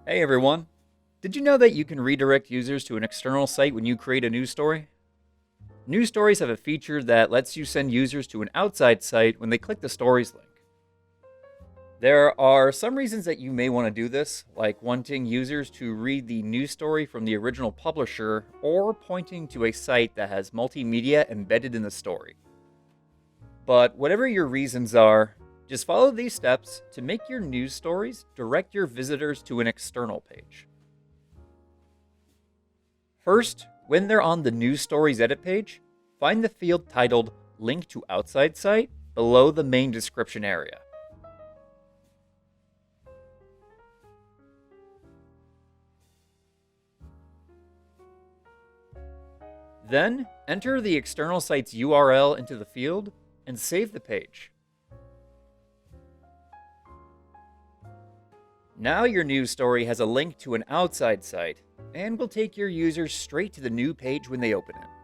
Hey everyone! Did you know that you can redirect users to an external site when you create a news story? News stories have a feature that lets you send users to an outside site when they click the stories link. There are some reasons that you may want to do this, like wanting users to read the news story from the original publisher or pointing to a site that has multimedia embedded in the story. But whatever your reasons are, just follow these steps to make your news stories direct your visitors to an external page. First, when they're on the News Stories edit page, find the field titled Link to Outside Site below the main description area. Then, enter the external site's URL into the field and save the page. Now your news story has a link to an outside site and will take your users straight to the new page when they open it.